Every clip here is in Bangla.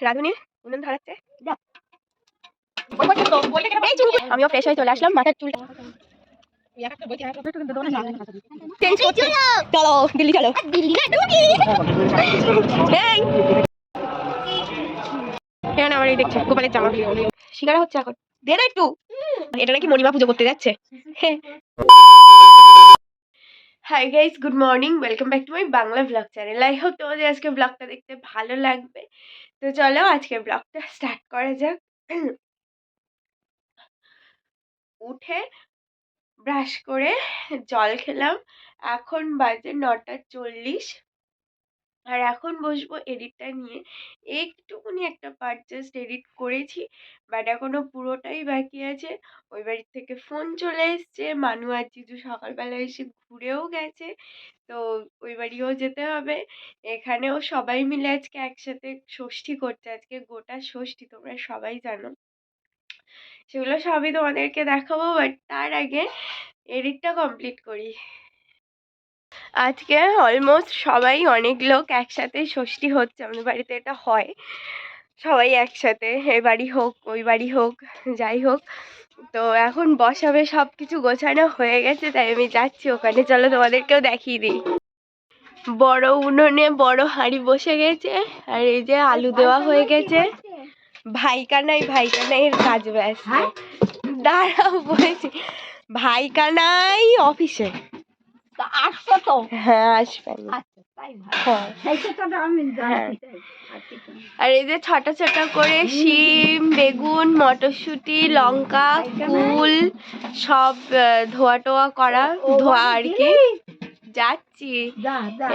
রাধুনি উনুন ধরাচ্ছে। আমিও ফ্রেশ হয়ে চলে আসলাম, মাথার চুলটা চেঞ্জ করতে। চলো দিল্লি চলো। এখানে আমার এই দেখছে গোপালের জামা শিকারা হচ্ছে এখন। দে না একটু, এটা নাকি মণিমা পুজো করতে যাচ্ছে। Hi guys, good morning, welcome back to my Bangla blog channel. I hope তোমাদের আজকে ব্লগটা দেখতে ভালো লাগবে। তো চলো আজকে ব্লগটা স্টার্ট করা যাক। উঠে ব্রাশ করে জল খেলাম, এখন বাজে 9:40। আর এখন বসবো এডিটটা নিয়ে। একটুকুনি একটা পার্ট জাস্ট এডিট করেছি, বাট এখনো পুরোটাই বাকি আছে। ওই বাড়ির থেকে ফোন চলে এসছে, মানু আর জিজু সকালবেলা এসে ঘুরেও গেছে, তো ওই বাড়িও যেতে হবে। এখানেও সবাই মিলে আজকে একসাথে ষষ্ঠী করছে, আজকে গোটা ষষ্ঠী, তোমরা সবাই জানো। সেগুলো সবই তোমাদেরকে দেখাবো, বাট তার আগে এডিটটা কমপ্লিট করি। আজকে অলমোস্ট সবাই, অনেক লোক একসাথে ষষ্ঠী হচ্ছে, আমাদের বাড়িতে এটা হয়, সবাই একসাথে, এই বাড়ি হোক ওই বাড়ি হোক যাই হোক। তো এখন বসাবে, সব কিছু গোছানো হয়ে গেছে, তাই আমি যাচ্ছি ওখানে। চলো তোমাদেরকেও দেখিয়ে দিই। বড় উনুনে বড় হাঁড়ি বসে গেছে, আর এই যে আলু দেওয়া হয়ে গেছে। ভাইকানাই এর কাজ ব্যস্ত। দাঁড়াও বলছি, ভাইকানাই অফিসে আসবে তো। হ্যাঁ আসবে। আর এই যে ছোট ছোট করে শিম, বেগুন, মটরশুঁটি, লঙ্কা, কুল সব ধোয়া টোয়া করা, ধোয়া আর কি। যাচ্ছি,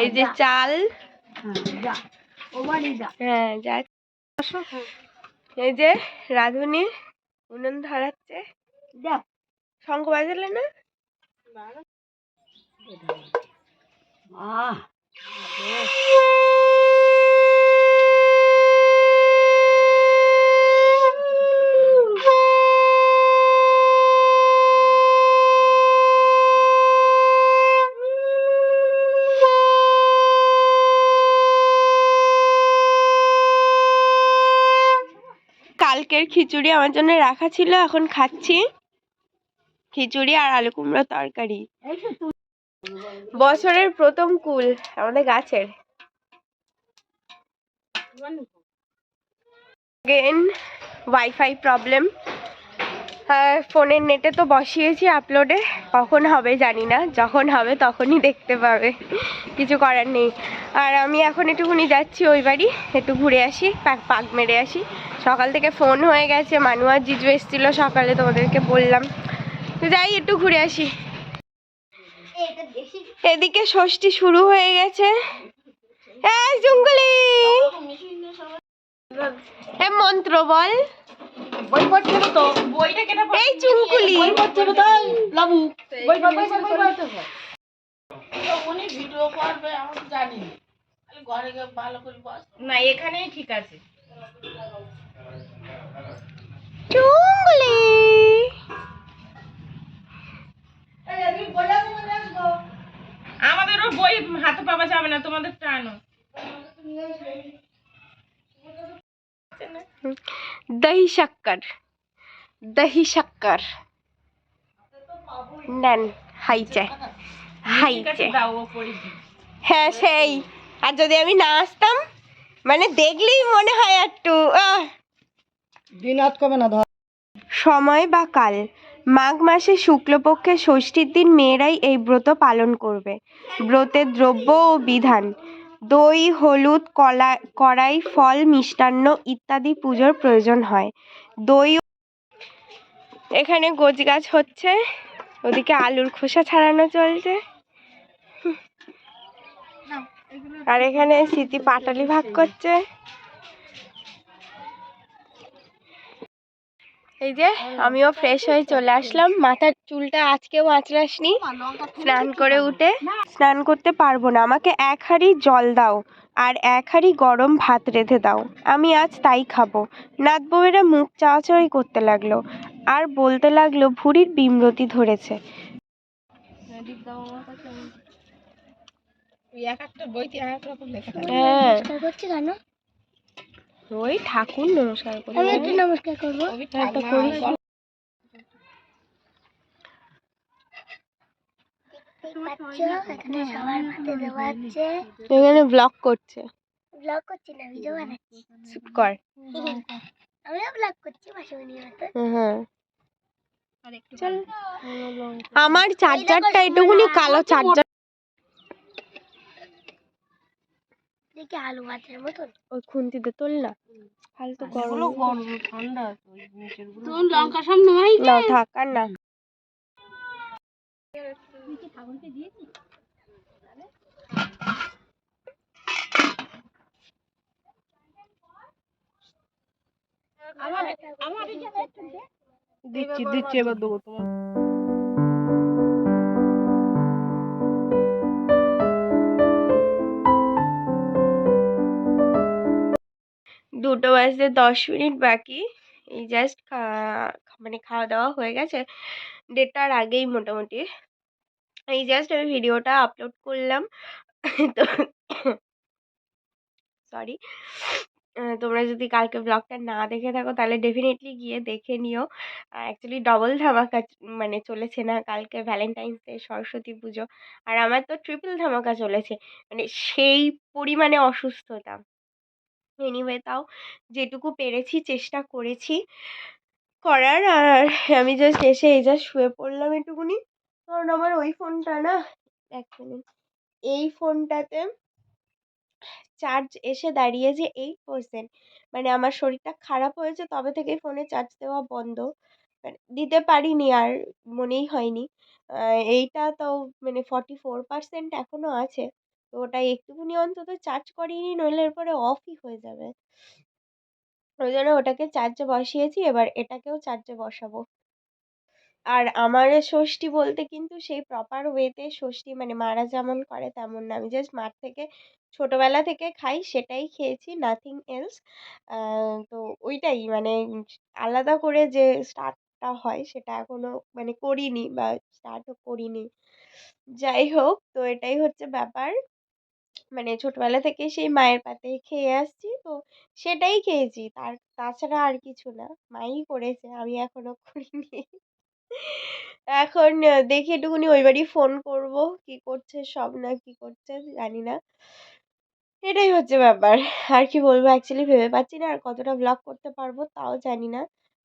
এই যে চাল, হ্যাঁ যাচ্ছি। এই যে রাধুনি উনুন ধরাচ্ছে। শঙ্খ বাজালে না? কালকের খিচুড়ি আমার জন্য রাখা ছিল, এখন খাচ্ছি খিচুড়ি আর আলু কুমড়ো তরকারি। বছরের প্রথম কুল আমাদের গাছের। Again wifi problem. ফোনের নেটে তো বসিয়েছি আপলোডে, কখন হবে জানি না, যখন হবে তখনই দেখতে পাবে, কিছু করার নেই। আর আমি এখন একটুখানি যাচ্ছি ওই বাড়ি, একটু ঘুরে আসি, পাক মেরে আসি। সকাল থেকে ফোন হয়ে গেছে, মানু আর জিজু এসেছিলো সকালে, তোমাদেরকে বললাম। তো যাই একটু ঘুরে আসি। এদিকে ষষ্ঠী শুরু হয়ে গেছে। জঙ্গলি মন্ত্র বল। বই পড়ছিল তো, বইটা কেটে এই চুনকুলি বই পড়ছিল তো লাবু বই পড়তে হয়। তো উনি ভিডিও করবে আমি জানি না, ঘরে গিয়ে ভালো করে বস না, এখানেই ঠিক আছে। চুনকুলি আমাদেরও বই হাতে পাওয়া যাবে না, তোমাদের টানো। দহি শক্কর, দহি শক্কর নেন, হাইচে হাইচে। হ্যাঁ সেই, আর যদি আমি না আসতাম, মানে দেখলেই মনে হয় একটু দিন হাত কমে না। সময় বা কাল, মাঘ মাসে শুক্লপক্ষের ষষ্ঠীর দিন মেয়েরাই এই ব্রত পালন করবে। ব্রতের দ্রব্য ও বিধান: দই, হলুদ, কড়াই, ফল, মিষ্টান্ন ইত্যাদি পুজোর প্রয়োজন হয়। দই, এখানে গোছ গাছ হচ্ছে, ওদিকে আলুর খোসা ছাড়ানো চলছে, আর এখানে স্মৃতি পাটালি ভাগ করছে। এই যে আমিও ফ্রেশ হয়ে চলে আসলাম, মাথার চুলটা আজকেও আঁচড়াসনি, স্নান করে উঠে। স্নান করতে পারবো না, আমাকে 1 হাঁড়ি জল দাও আর 1 হাঁড়ি গরম ভাত রেঁধে দাও, আমি আজ তাই খাবো। নাত বউয়েরা মুখ চাওয়াচাওয়ি করতে লাগলো আর বলতে লাগলো ভুঁড়ির বিমরতি ধরেছে। ওই ঠাকুর নমস্কার করবো। আমি একটু নমস্কার করবো। এখানে সবার ভাতে দেওয়া হচ্ছে। এখানে ব্লগ করছে। ব্লগ করছি না, ভিডিও বানাচ্ছি। চুপ কর। আমিও ব্লগ করছি মাসিমণির মতো। হ্যাঁ চল। আমার চার্জারটা এটুকুনি কালো চার্জার। দেখি আলু ভাতের মতন। ওই খুন্তিতে তোল না, ফালতু গরম ঠান্ডা। তোর লঙ্কা সব নয় না, থাক আর না। দিচ্ছি এবার দেবো তোমার। দুটো বাজতে 10 মিনিট বাকি। এই জাস্ট মানে খাওয়া দাওয়া হয়ে গেছে 1:30টার আগেই মোটামুটি। এই জাস্ট আমি ভিডিওটা আপলোড করলাম। তো সরি, তোমরা যদি কালকে ব্লগটা না দেখে থাকো তাহলে ডেফিনেটলি গিয়ে দেখে নিও। অ্যাকচুয়ালি ডবল ধামাকা মানে চলেছে না, কালকে ভ্যালেন্টাইন্স ডে, সরস্বতী পুজো, আর আমার তো ট্রিপল ধামাকা চলেছে, মানে সেই পরিমাণে অসুস্থতা। এনিওয়ে, তাও যেটুকু পেরেছি চেষ্টা করেছি করার। আর আমি জাস্ট এসে এই জাস্ট শুয়ে পড়লাম একটুকুনি, কারণ আমার ওই ফোনটা না, এক মিনিট, এই ফোনটাতে চার্জ এসে দাঁড়িয়েছে 8%। মানে আমার শরীরটা খারাপ হয়েছে তবে থেকে ফোনে চার্জ দেওয়া বন্ধ, মানে দিতে পারিনি আর, মনেই হয়নি। এইটা তো মানে 44% এখনও আছে, তো ওটা একটুকুনি অন্তত চার্জ করিনি, নইলে এরপরে অফই হয়ে যাবে। ওই জন্য ওটাকে চার্জে বসিয়েছি, এবার এটাকেও চার্জে বসাবো। আর আমার ষষ্ঠী বলতে কিন্তু সেই প্রপার ওয়েতে ষষ্ঠী, মানে মারা যেমন করে তেমন না। আমি জাস্ট মার থেকে ছোটোবেলা থেকে খাই, সেটাই খেয়েছি, নাথিং এলস। তো ওইটাই মানে আলাদা করে যে স্টার্টটা হয় সেটা এখনও মানে করিনি, বা স্টার্টও করিনি। যাই হোক, তো এটাই হচ্ছে ব্যাপার। মানে ছোটবেলা থেকে সেই মায়ের পাতেই খেয়ে আসছি, তো সেটাই খেয়েছি, তাছাড়া আর কিছু না। মাই করেছে, আমি এখনো করিনি। এখন দেখি একটুখানি ওই বাড়ি ফোন করব, কি করছে সব, না কি করছে জানি না। এটাই হচ্ছে ব্যাপার। আর কি বলবো, অ্যাকচুয়ালি ভেবে পাচ্ছি না আর কতটা ব্লগ করতে পারবো, তাও জানি না।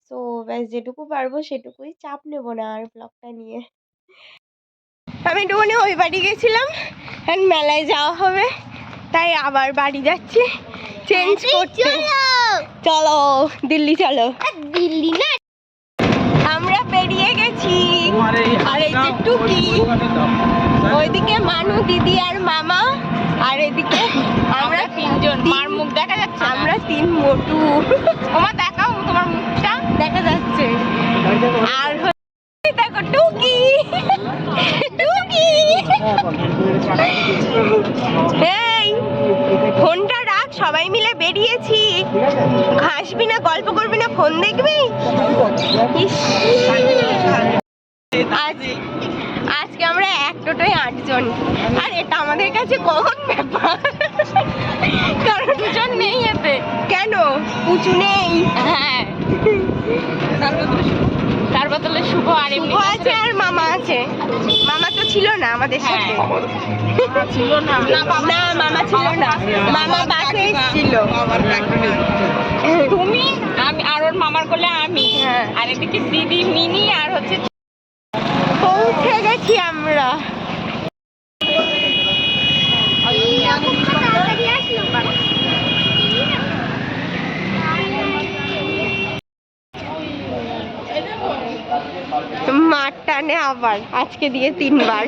সো ব্যাস, যেটুকু পারবো সেটুকুই, চাপ নেব না আর ব্লগটা নিয়ে। আমি একটুখানি ওই বাড়ি গেছিলাম, এখন মেলায় যাওয়া হবে, তাই আবার বাড়ি যাচ্ছি চেঞ্জ করতে। চলো দিল্লি, চলো। দিল্লি না, আমরা বেরিয়ে গেছি। আর এই যে টুকি, ওইদিকে মানু দিদি আর মামা, আর এদিকে আমরা তিনজন। মার মুখ দেখা যাচ্ছে, আমরা তিন মোটু। তোমার দেখাও, তোমার মুখটা দেখা যাচ্ছে। আর দেখো টুকি, টুকি। এই ফোনটা রাখ, সবাই মিলে বেরিয়েছি। ঘাসবি না, গল্প করবি না, ফোন দেখবি। আজকে আমরা এক টোটোয় 8 জন, আর এটা আমাদের কাছে কখন ব্যাপার, কারণ দুজন নেই এতে। কেন উঁচু নেই? হ্যাঁ, তার বদলে শুভ আর শুভ আছে, আর মামা আছে। মামা তো ছিল না আমাদের সাথে, ছিল না, না মামা ছিল না, মামা বাসে ছিল। তুমি, আমি আর ওর মামার কোলে আমি, আর এদিকে দিদি মিনি, আর হচ্ছে পৌঁছে গেছি আমরা। মাঠ টানে আবার, আজকে দিয়ে 3বার।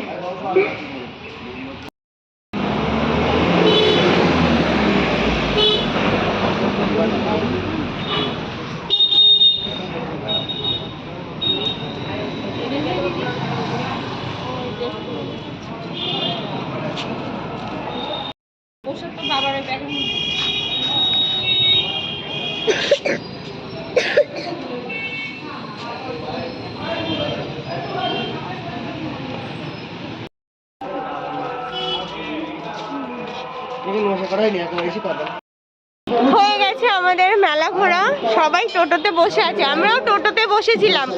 হয়ে গেছে আমাদের আমাদের মেলা ঘোরা, সবাই টোটোতে বসে আছে, আমরাও টোটোতে বসেছিলাম,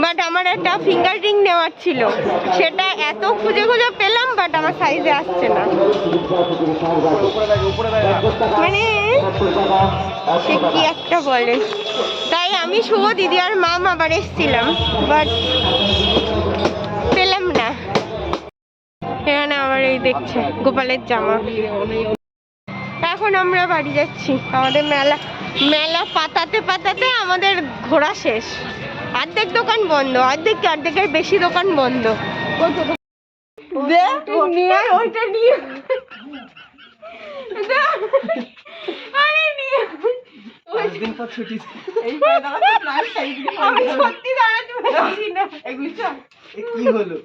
বাট আমার একটা ফিঙ্গার রিং নেওয়ার ছিল, সেটা এত খুঁজে খুঁজে পেলাম, বাট আমার সাইজে আসছে না। মানে সে কি একটা বলে, তাই আমি শুভ দিদি আর মাম আবার এসেছিলাম, বাট পেলাম না। এখানে আবার এই দেখছে গোপালের জামা। এখন আমরা বাড়ি যাচ্ছি, আমাদের মেলা মেলা পাতাতে পাতাতে আমাদের ঘোরা শেষ। অর্ধেক দোকান বন্ধ, অর্ধেকের বেশি দোকান বন্ধ। ওইটা নিয়ে আমি সত্যি দাঁড়াতে পারছি না। কি হলো?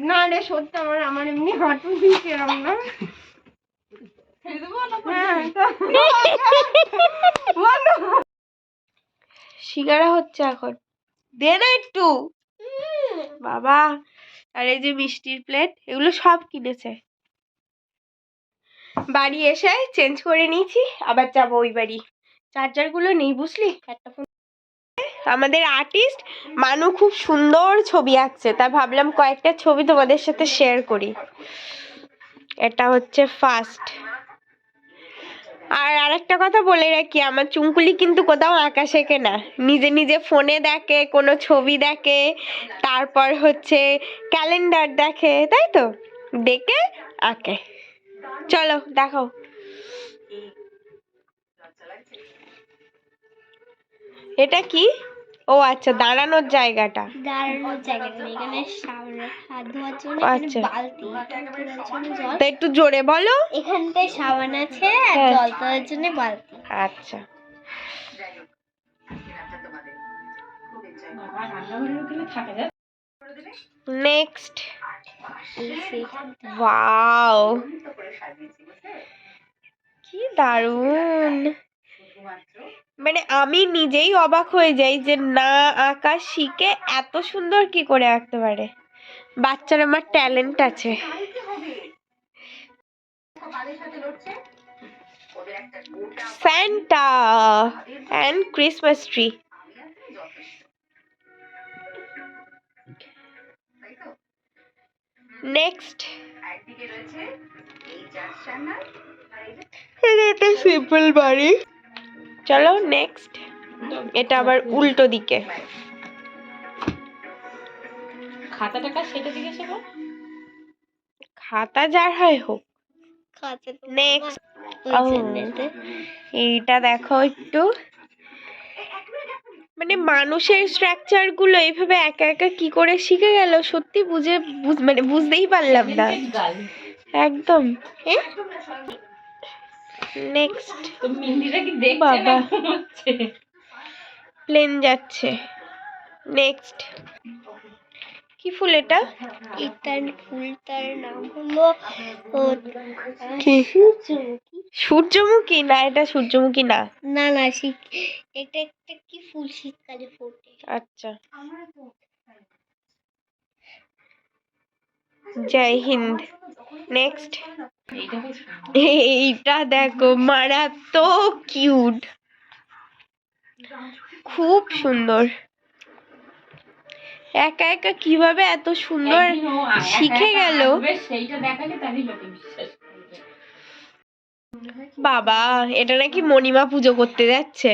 না রে সত্যি আমার এমনি হাঁটু দিয়েছে এরম না। সিঙ্গারা হচ্ছে এখন, দে না একটু বাবা। আর এই যে মিষ্টির প্লেট, এগুলো সব কিনেছে। বাড়ি এসে চেঞ্জ করে নিয়েছি, আবার যাবো ওই বাড়ি। চার্জার গুলো নেই বুঝলি, একটা ফোন। আমাদের আর্টিস্ট মানু খুব সুন্দর ছবি আঁকছে, তাই ভাবলাম কয়েকটা ছবি তোমাদের সাথে শেয়ার করি। এটা হচ্ছে ফার্স্ট। আর আরেকটা কথা বলে রাখি, আমার চুনকুলি কিন্তু কোথাও আঁকা শেখে না, নিজে নিজে ফোনে দেখে, কোনো ছবি দেখে, তারপর হচ্ছে ক্যালেন্ডার দেখে, তাই তো দেখে আঁকে। চলো দেখাও। এটা কি? ও আচ্ছা, দাঁড়ানোর জায়গাটা। এখানে সামনে হাত ধোয়ার জন্য আচ্ছা, বালতি, জল। তা একটু জোরে বলো। এখানটায় সাবান আছে আর জল তোলার জন্য বালতি। আচ্ছা, নেক্সট। ওয়াও, কি দারুণ! মানে আমি নিজেই অবাক হয়ে যাই যে না আঁকা শিখে এত সুন্দর কি করে আঁকতে পারে। বাচ্চার আমার ট্যালেন্ট আছে। Santa and Christmas tree. Next. এটা একটা সিম্পল বাড়ি। চলো নেক্সট। এটা আবার উল্টো দিকে। খাতা যার হয় হোক। নেক্সট। এইটা দেখো একটু, মানে মানুষের স্ট্রাকচার গুলো এইভাবে একা একা কি করে শিখে গেল, সত্যি মানে বুঝতেই পারলাম না একদম। নেক্সট। বাবা প্লেন যাচ্ছে। নেক্সট। কি ফুল এটা? এটার ফুলটার নাম হলো সূর্যমুখী। না, এটা সূর্যমুখী না। না না, এটা একটা কি ফুল শীতকালে ফোটে। আচ্ছা, জয় হিন্দ। নেক্সট। এইটা দেখো, মারাত্মক কিউট, খুব সুন্দর। একা একা কিভাবে এত সুন্দর শিখে গেল। বাবা, এটা নাকি মণিমা পুজো করতে যাচ্ছে।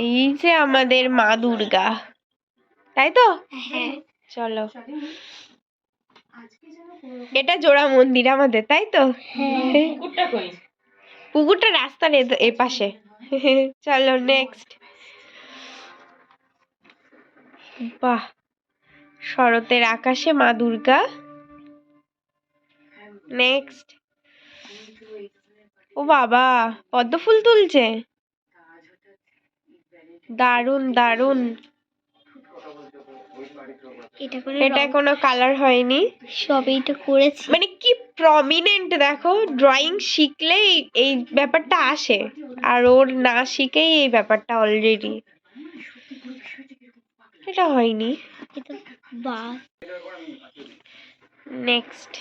এই যে আমাদের মা দুর্গা, তাই তো? চলো, এটা জোড়া মন্দির আমাদের, তাই তো? পুকুরটা রাস্তার এ পাশে। চলো নেক্সট। বাহ, শরতের আকাশে মা দুর্গা। নেক্সট। ও বাবা, পদ্ম ফুল তুলছে, দারুন দারুন। এটা কোনো কালার হয়নি, সবই তো করেছি। মানে কি প্রমিনেন্ট দেখো, ড্রয়িং শিখলেই এই ব্যাপারটা আসে, আর ওর না শিখেই এই ব্যাপারটা অলরেডি। এটা হয়নি। বাস নেক্সট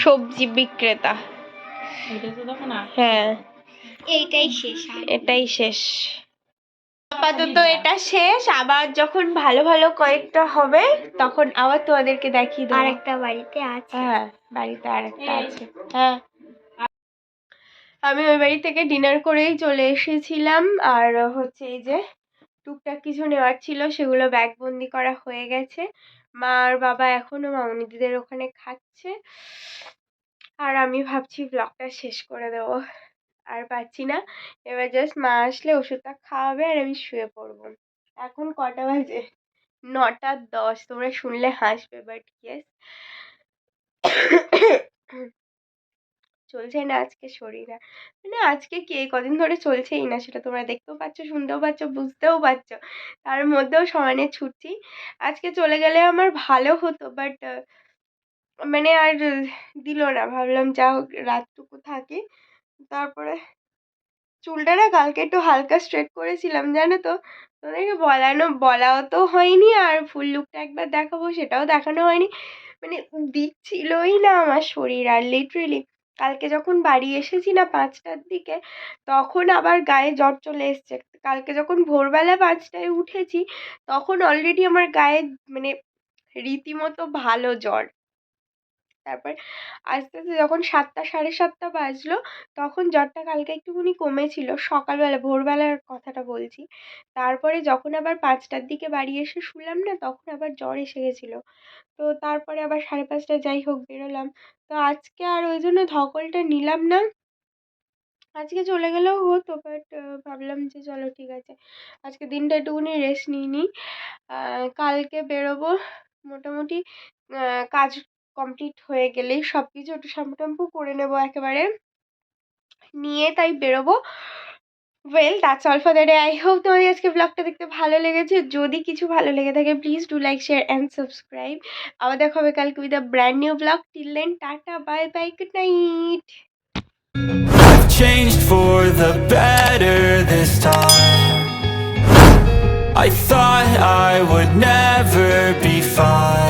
সবজি বিক্রেতা। এটা তো দেখো না। হ্যাঁ, এইটাই শেষ এটাই শেষ আপাতত। এটা শেষ, আবার যখন ভালো ভালো কয়েকটা হবে তখন আবার তোমাদেরকে দেখিয়ে দেবো। আরেকটা বাড়িতে আছে। হ্যাঁ, বাড়িতে আরেকটা আছে। হ্যাঁ, আমি ওই বাড়ি থেকে ডিনার করেই চলে এসেছিলাম। আর হচ্ছে এই যে টুকটাক কিছু নেওয়ার ছিল, সেগুলো ব্যাগ বন্দি করা হয়ে গেছে। মা আর বাবা এখনো মামনিদিদের ওখানে খাচ্ছে। আর আমি ভাবছি ব্লগটা শেষ করে দেবো, আর পাচ্ছি না। এবার জাস্ট মা আসলে ওষুধটা খাওয়াবে আর আমি শুয়ে পড়বো। এখন কটা বাজে? 9:10। তোমরা শুনলে হাসবে, বাট ইয়েস, চলছে না আজকে শরীর। মানে আজকে কে কদিন ধরে চলছেই না, সেটা তোমরা দেখতেও পাচ্ছ, শুনতেও পাচ্ছ, বুঝতেও পারছো। তার মধ্যেও সমানে ছুটছি। আজকে চলে গেলে আমার ভালো হতো, বাট মানে আর দিল না। ভাবলাম যা হোক রাতটুকু থাকি। তারপরে চুলটা না কালকে একটু হালকা স্ট্রেট করেছিলাম, জানো তো। তোমাদেরকে বলাও তো হয়নি, আর ফুল লুকটা একবার দেখাবো সেটাও দেখানো হয়নি। মানে দিচ্ছিলই না আমার শরীর। আর লিটারেলি কালকে যখন বাড়ি এসেছি না 5টার দিকে, তখন আবার গায়ে জ্বর চলে এসছে। কালকে যখন ভোরবেলা 5টায় উঠেছি, তখন অলরেডি আমার গায়ে মানে রীতিমতো ভালো জ্বর। তারপর আস্তে আস্তে যখন 7টা 7:30 বাজলো, তখন জ্বরটা কালকে একটুখানি কমেছিল, সকালবেলা ভোরবেলার কথাটা বলছি। তারপরে যখন আবার 5টার দিকে বাড়ি এসে শুলাম না, তখন আবার জ্বর এসে গেছিলো। তো তারপরে আবার 5:30টায় যাই হোক বেরোলাম। তো আজকে আর ওই জন্য ধকলটা নিলাম না। আজকে চলে গেলেও হতো, বাট ভাবলাম যে চলো ঠিক আছে, আজকে দিনটা একটুখানি রেস্ট নিই নি। কালকে বেরোবো মোটামুটি। কাজ কমপ্লিট হয়ে গেলেই সব কিছু একটু শ্যাম্পু ট্যাম্পু করে নেবো একেবারে, নিয়ে তাই বেরোবো। Well, that's all for the day. I hope তোমাদের আজকে ব্লগটা দেখতে ভালো লেগেছে। যদি কিছু ভালো লেগে থাকে please do like, share and subscribe. আবার দেখা হবে কালকে with a brand new blog. Till then, tata, bye bye, good night. I've changed for the better this time. I thought I would never be fine.